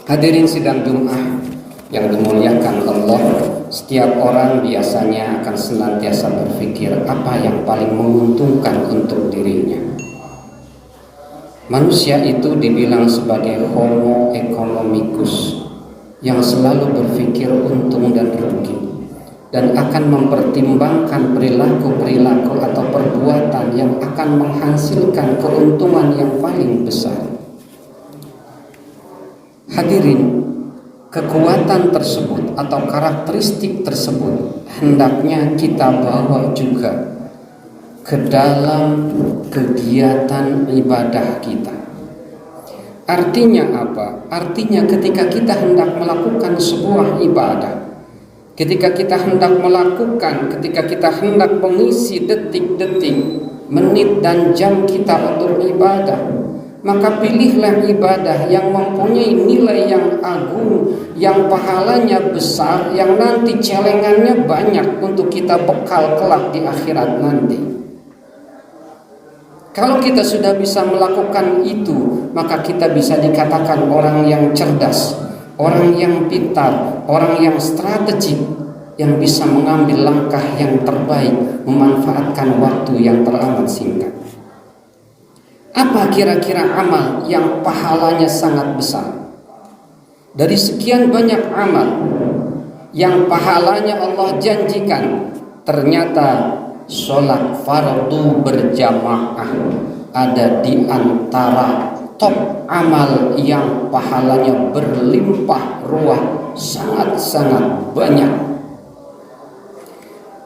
Hadirin sidang Jumat yang dimuliakan Allah, setiap orang biasanya akan senantiasa berpikir apa yang paling menguntungkan untuk dirinya. Manusia itu dibilang sebagai homo economicus yang selalu berpikir untung dan rugi, dan akan mempertimbangkan perilaku-perilaku atau perbuatan yang akan menghasilkan keuntungan yang paling besar. Hadirin, kekuatan tersebut atau karakteristik tersebut hendaknya kita bawa juga ke dalam kegiatan ibadah kita. Artinya apa? Artinya ketika kita hendak melakukan sebuah ibadah, ketika kita hendak mengisi detik-detik, menit dan jam kita untuk ibadah, maka pilihlah ibadah yang mempunyai nilai yang agung, yang pahalanya besar, yang nanti celengannya banyak untuk kita bekal kelak di akhirat nanti. Kalau kita sudah bisa melakukan itu, maka kita bisa dikatakan orang yang cerdas, orang yang pintar, orang yang strategik, yang bisa mengambil langkah yang terbaik, memanfaatkan waktu yang teramat singkat. Apa kira-kira amal yang pahalanya sangat besar? Dari sekian banyak amal yang pahalanya Allah janjikan, ternyata sholat fardu berjamaah ada di antara top amal yang pahalanya berlimpah ruah, sangat-sangat banyak.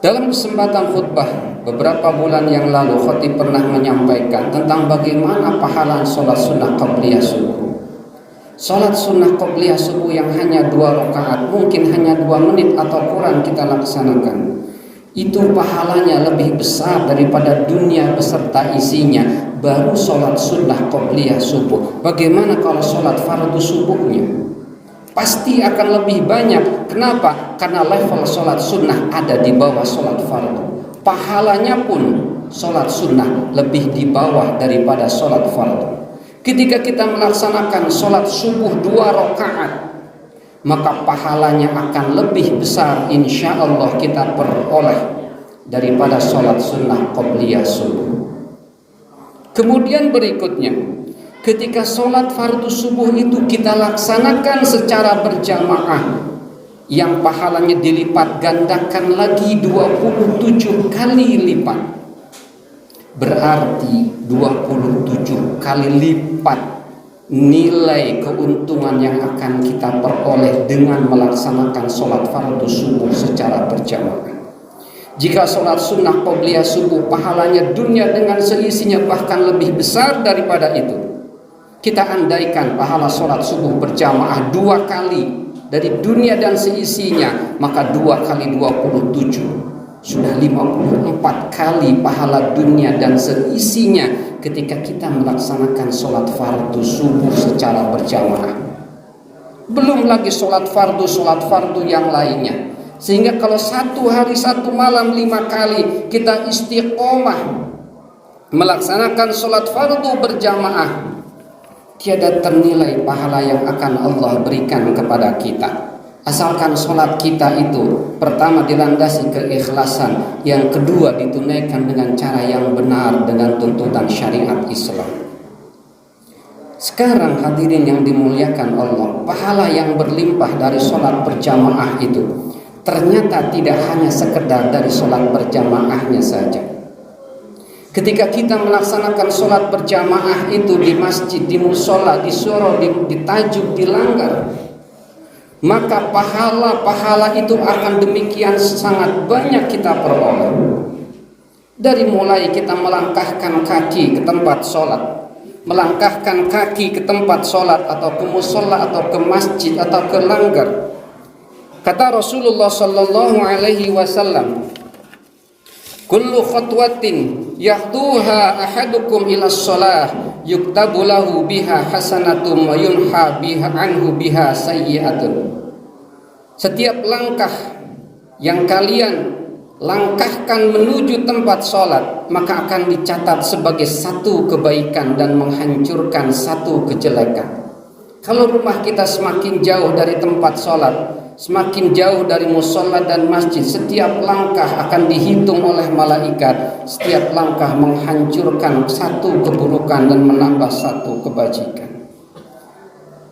Dalam kesempatan khutbah beberapa bulan yang lalu, khatib pernah menyampaikan tentang bagaimana pahala sholat sunnah qabliyah subuh. Sholat sunnah qabliyah subuh yang hanya 2 rakaat, mungkin hanya 2 menit atau kurang kita laksanakan, itu pahalanya lebih besar daripada dunia beserta isinya. Baru sholat sunnah qabliyah subuh. Bagaimana kalau sholat fardu subuhnya? Pasti akan lebih banyak. Kenapa? Karena level sholat sunnah ada di bawah sholat fardu. Pahalanya pun sholat sunnah lebih di bawah daripada sholat fardu. Ketika kita melaksanakan sholat subuh 2 rakaat, maka pahalanya akan lebih besar insya Allah kita peroleh daripada sholat sunnah qabliyah subuh. Kemudian berikutnya, ketika sholat fardu subuh itu kita laksanakan secara berjamaah, yang pahalanya dilipat gandakan lagi 27 kali lipat. Berarti 27 kali lipat nilai keuntungan yang akan kita peroleh dengan melaksanakan sholat fardu subuh secara berjamaah. Jika sholat sunnah qabliyah subuh pahalanya dunia dengan seisinya bahkan lebih besar daripada itu, kita andaikan pahala sholat subuh berjamaah 2 kali dari dunia dan seisinya, maka 2 kali 27 sudah 54 kali pahala dunia dan seisinya ketika kita melaksanakan sholat fardu subuh secara berjamaah. Belum lagi sholat fardu yang lainnya. Sehingga kalau 1 hari 1 malam 5 kali kita istiqomah melaksanakan sholat fardu berjamaah, tiada ternilai pahala yang akan Allah berikan kepada kita. Asalkan sholat kita itu pertama dilandasi keikhlasan, yang kedua ditunaikan dengan cara yang benar dengan tuntutan syariat Islam. Sekarang hadirin yang dimuliakan Allah, pahala yang berlimpah dari sholat berjamaah itu ternyata tidak hanya sekedar dari sholat berjamaahnya saja. Ketika kita melaksanakan sholat berjamaah itu di masjid, di musola, di surau, di tajuk, di langgar, maka pahala-pahala itu akan demikian sangat banyak kita peroleh. Dari mulai kita melangkahkan kaki ke tempat sholat, melangkahkan kaki ke tempat sholat atau ke musola atau ke masjid atau ke langgar. Kata Rasulullah sallallahu alaihi wasallam, kullu khatwatin yahduha ahadukum ila shalah yuktabu lahu biha hasanatum wa yunha biha anhu biha sayyi'atun. Setiap langkah yang kalian langkahkan menuju tempat sholat, maka akan dicatat sebagai satu kebaikan dan menghancurkan satu kejelekan. Kalau rumah kita semakin jauh dari tempat sholat, semakin jauh dari musola dan masjid, setiap langkah akan dihitung oleh malaikat. Setiap langkah menghancurkan satu keburukan dan menambah satu kebajikan.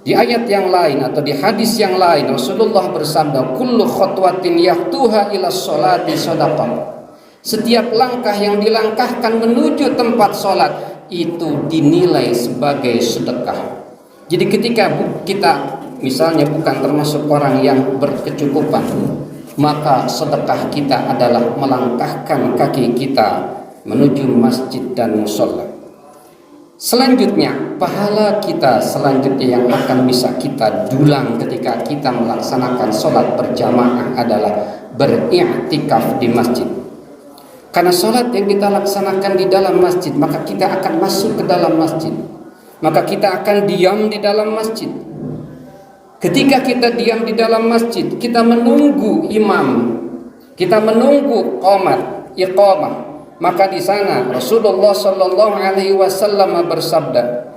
Di ayat yang lain atau di hadis yang lain, Rasulullah bersabda, kullu khutwatin yahtuha ila sholati shadaqah. Setiap langkah yang dilangkahkan menuju tempat sholat itu dinilai sebagai sedekah. Jadi ketika kita misalnya bukan termasuk orang yang berkecukupan, maka sedekah kita adalah melangkahkan kaki kita menuju masjid dan musola. Selanjutnya, pahala kita selanjutnya yang akan bisa kita dulang ketika kita melaksanakan sholat berjamaah adalah beriktikaf di masjid. Karena sholat yang kita laksanakan di dalam masjid, maka kita akan masuk ke dalam masjid, maka kita akan diam di dalam masjid. Ketika kita diam di dalam masjid, kita menunggu imam, kita menunggu iqamah. Maka di sana Rasulullah Shallallahu Alaihi Wasallam bersabda,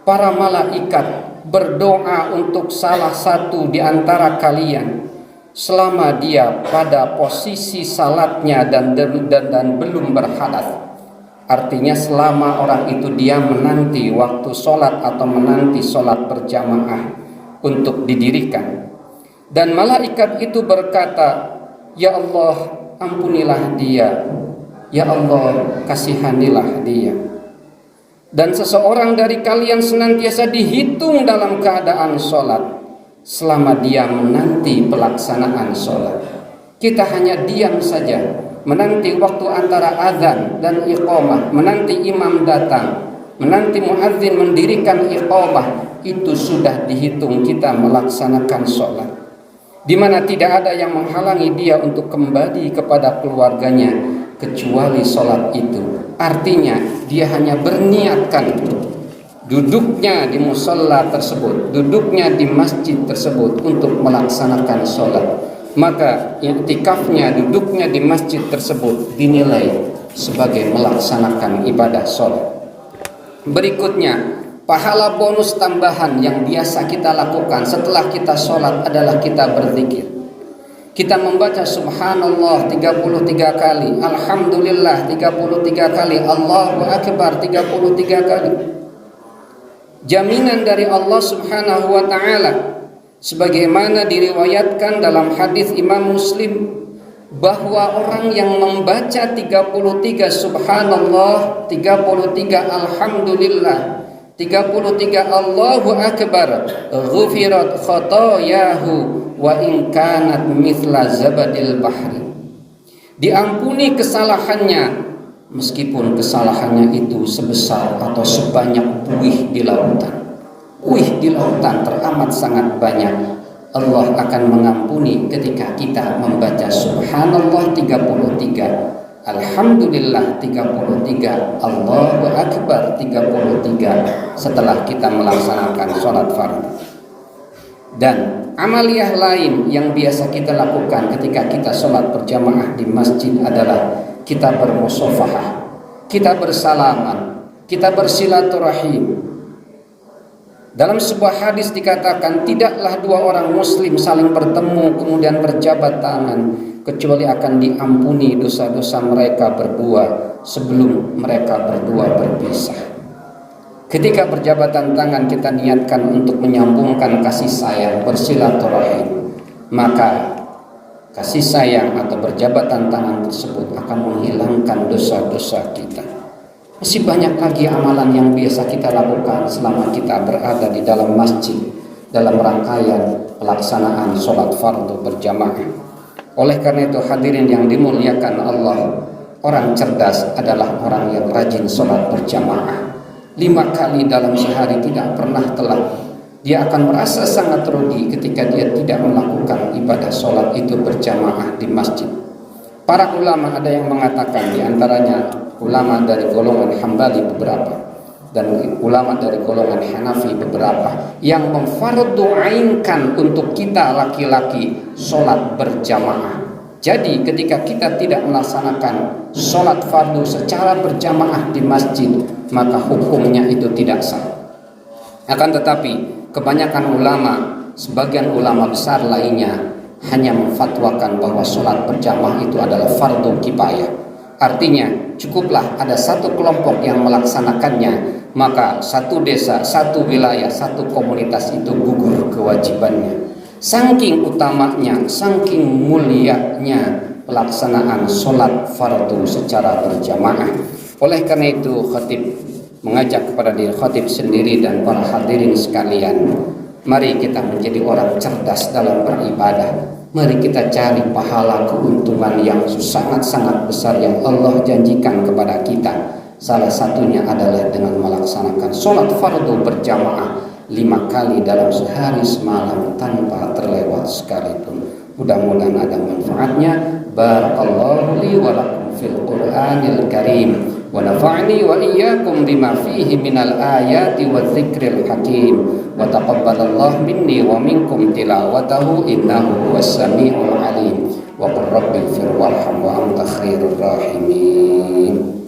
para malaikat berdoa untuk salah satu di antara kalian selama dia pada posisi salatnya dan belum berhadas. Artinya selama orang itu dia menanti waktu sholat atau menanti sholat berjamaah untuk didirikan. Dan malaikat itu berkata, ya Allah ampunilah dia, ya Allah kasihanilah dia. Dan seseorang dari kalian senantiasa dihitung dalam keadaan sholat selama dia menanti pelaksanaan sholat. Kita hanya diam saja, menanti waktu antara azan dan iqamah, menanti imam datang, menanti muadzin mendirikan iqamah, itu sudah dihitung kita melaksanakan sholat, di mana tidak ada yang menghalangi dia untuk kembali kepada keluarganya kecuali sholat itu. Artinya dia hanya berniatkan duduknya di musola tersebut, duduknya di masjid tersebut untuk melaksanakan sholat, maka iktikafnya, duduknya di masjid tersebut dinilai sebagai melaksanakan ibadah sholat. Berikutnya, pahala bonus tambahan yang biasa kita lakukan setelah kita sholat adalah kita berzikir. Kita membaca subhanallah 33 kali, alhamdulillah 33 kali, Allahu akbar 33 kali. Jaminan dari Allah Subhanahu wa taala sebagaimana diriwayatkan dalam hadis Imam Muslim, bahwa orang yang membaca 33 subhanallah, 33 alhamdulillah, 33 Allahu akbar, ghufirat khotoyahu wa in kanat mithla zabadil bahri. Diampuni kesalahannya meskipun kesalahannya itu sebesar atau sebanyak buih di lautan. Buih di lautan teramat sangat banyak. Allah akan mengampuni ketika kita membaca subhanallah 33, alhamdulillah 33, Allahu akbar 33 setelah kita melaksanakan sholat fardu. Dan amaliyah lain yang biasa kita lakukan ketika kita sholat berjamaah di masjid adalah kita bermusafahah, kita bersalaman, kita bersilaturahim. Dalam sebuah hadis dikatakan, tidaklah dua orang muslim saling bertemu kemudian berjabat tangan kecuali akan diampuni dosa-dosa mereka berdua sebelum mereka berdua berpisah. Ketika berjabatan tangan kita niatkan untuk menyambungkan kasih sayang, bersilaturahim, maka kasih sayang atau berjabatan tangan tersebut akan menghilangkan dosa-dosa kita. Masih banyak lagi amalan yang biasa kita lakukan selama kita berada di dalam masjid dalam rangkaian pelaksanaan sholat fardu berjamaah. Oleh karena itu hadirin yang dimuliakan Allah, orang cerdas adalah orang yang rajin sholat berjamaah. 5 kali dalam sehari tidak pernah telat. Dia akan merasa sangat rugi ketika dia tidak melakukan ibadah sholat itu berjamaah di masjid. Para ulama ada yang mengatakan, di antaranya ulama dari golongan Hambali beberapa dan ulama dari golongan Hanafi beberapa, yang memfardu'ainkan untuk kita laki-laki sholat berjamaah. Jadi ketika kita tidak melaksanakan sholat fardu secara berjamaah di masjid, maka hukumnya itu tidak sah. Akan tetapi kebanyakan ulama, sebagian ulama besar lainnya hanya memfatwakan bahwa sholat berjamaah itu adalah fardu kifayah. Artinya cukuplah ada satu kelompok yang melaksanakannya, maka satu desa, satu wilayah, satu komunitas itu gugur kewajibannya. Saking utamanya, saking mulianya pelaksanaan sholat fardu secara berjamaah. Oleh karena itu khatib mengajak kepada diri khatib sendiri dan para hadirin sekalian, mari kita menjadi orang cerdas dalam beribadah. Mari kita cari pahala keuntungan yang sangat-sangat besar yang Allah janjikan kepada kita. Salah satunya adalah dengan melaksanakan sholat fardu berjamaah 5 kali dalam sehari semalam tanpa terlewat sekalipun. Mudah-mudahan ada manfaatnya. Barakallahu li wa lakum fil Qur'anil Karim wa nafa'ni wa iyyakum bima fihi minal ayati wa dzikril hakim wa taqabbalallahu minni wa minkum tilawatahu innahu huwas samiul alim wa qur rabbighfir warham wa anta khairur rahimin.